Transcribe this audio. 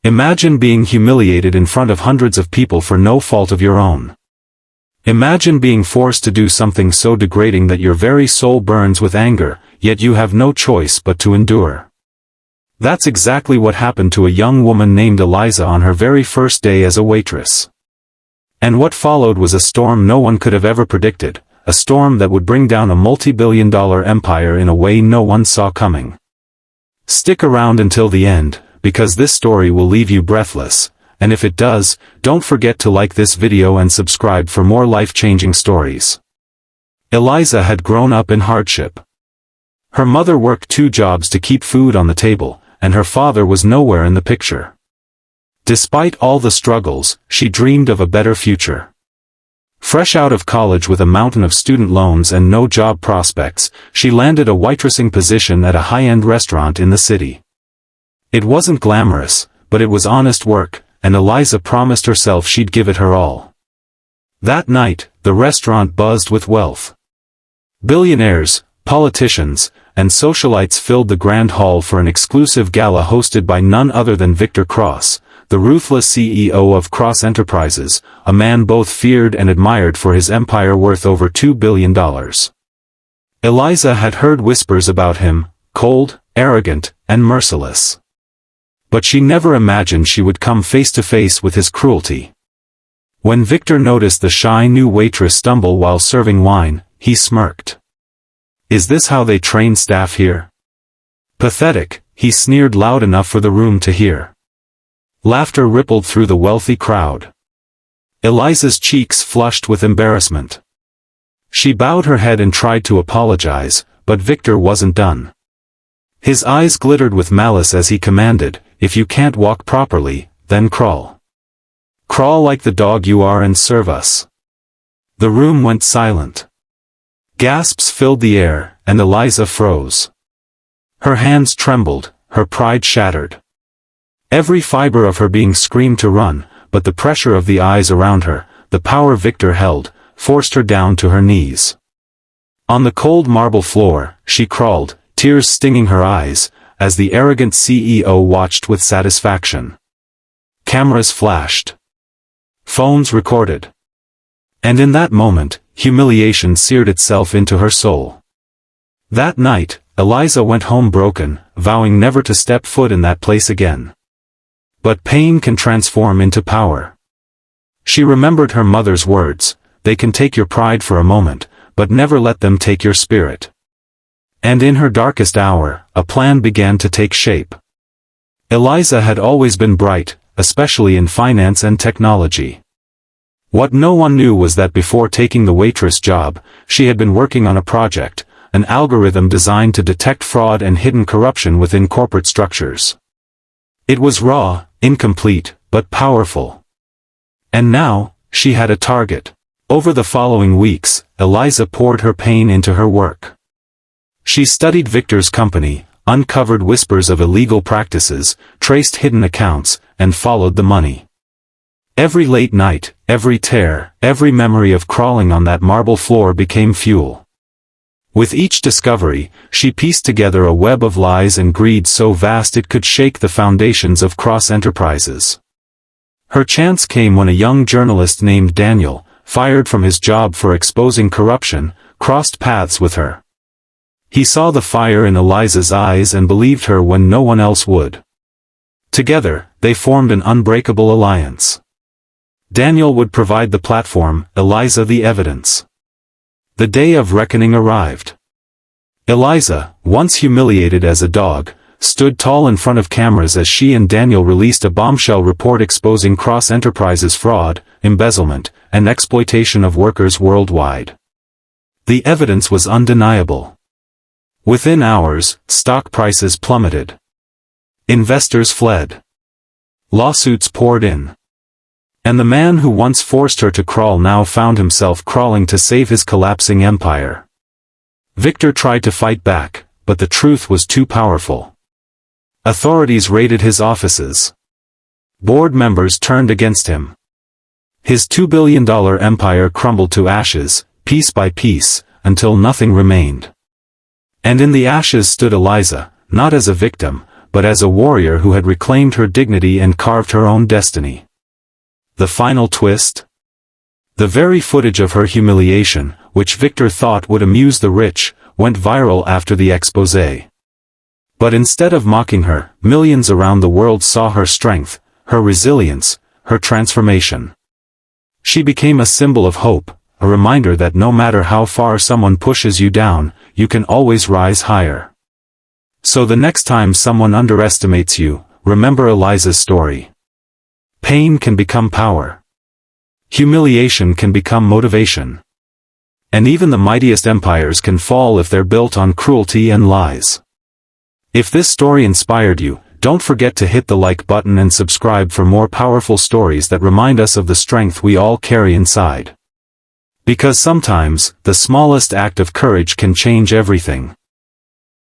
Imagine being humiliated in front of hundreds of people for no fault of your own. Imagine being forced to do something so degrading that your very soul burns with anger, yet you have no choice but to endure. That's exactly what happened to a young woman named Eliza on her very first day as a waitress. And what followed was a storm no one could have ever predicted, a storm that would bring down a multi-billion-dollar empire in a way no one saw coming. Stick around until the end, because this story will leave you breathless, and if it does, don't forget to like this video and subscribe for more life-changing stories. Eliza had grown up in hardship. Her mother worked 2 jobs to keep food on the table, and her father was nowhere in the picture. Despite all the struggles, she dreamed of a better future. Fresh out of college with a mountain of student loans and no job prospects, she landed a waitressing position at a high-end restaurant in the city. It wasn't glamorous, but it was honest work, and Eliza promised herself she'd give it her all. That night, the restaurant buzzed with wealth. Billionaires, politicians, and socialites filled the grand hall for an exclusive gala hosted by none other than Victor Cross, the ruthless CEO of Cross Enterprises, a man both feared and admired for his empire worth over $2 billion. Eliza had heard whispers about him, cold, arrogant, and merciless. But she never imagined she would come face to face with his cruelty. When Victor noticed the shy new waitress stumble while serving wine, he smirked. "Is this how they train staff here?" "Pathetic," he sneered loud enough for the room to hear. Laughter rippled through the wealthy crowd. Eliza's cheeks flushed with embarrassment. She bowed her head and tried to apologize, but Victor wasn't done. His eyes glittered with malice as he commanded, "If you can't walk properly, then crawl. Crawl like the dog you are and serve us." The room went silent. Gasps filled the air, and Eliza froze. Her hands trembled, her pride shattered. Every fiber of her being screamed to run, but the pressure of the eyes around her, the power Victor held, forced her down to her knees. On the cold marble floor, she crawled, tears stinging her eyes, as the arrogant CEO watched with satisfaction. Cameras flashed. Phones recorded. And in that moment, humiliation seared itself into her soul. That night, Eliza went home broken, vowing never to step foot in that place again. But pain can transform into power. She remembered her mother's words, "They can take your pride for a moment, but never let them take your spirit." And in her darkest hour, a plan began to take shape. Eliza had always been bright, especially in finance and technology. What no one knew was that before taking the waitress job, she had been working on a project, an algorithm designed to detect fraud and hidden corruption within corporate structures. It was raw, incomplete, but powerful. And now, she had a target. Over the following weeks, Eliza poured her pain into her work. She studied Victor's company, uncovered whispers of illegal practices, traced hidden accounts, and followed the money. Every late night, every tear, every memory of crawling on that marble floor became fuel. With each discovery, she pieced together a web of lies and greed so vast it could shake the foundations of Cross Enterprises. Her chance came when a young journalist named Daniel, fired from his job for exposing corruption, crossed paths with her. He saw the fire in Eliza's eyes and believed her when no one else would. Together, they formed an unbreakable alliance. Daniel would provide the platform, Eliza the evidence. The day of reckoning arrived. Eliza, once humiliated as a dog, stood tall in front of cameras as she and Daniel released a bombshell report exposing Cross Enterprises' fraud, embezzlement, and exploitation of workers worldwide. The evidence was undeniable. Within hours, stock prices plummeted. Investors fled. Lawsuits poured in. And the man who once forced her to crawl now found himself crawling to save his collapsing empire. Victor tried to fight back, but the truth was too powerful. Authorities raided his offices. Board members turned against him. His $2 billion empire crumbled to ashes, piece by piece, until nothing remained. And in the ashes stood Eliza, not as a victim, but as a warrior who had reclaimed her dignity and carved her own destiny. The final twist? The very footage of her humiliation, which Victor thought would amuse the rich, went viral after the exposé. But instead of mocking her, millions around the world saw her strength, her resilience, her transformation. She became a symbol of hope, a reminder that no matter how far someone pushes you down, you can always rise higher. So the next time someone underestimates you, remember Eliza's story. Pain can become power. Humiliation can become motivation. And even the mightiest empires can fall if they're built on cruelty and lies. If this story inspired you, don't forget to hit the like button and subscribe for more powerful stories that remind us of the strength we all carry inside. Because sometimes, the smallest act of courage can change everything.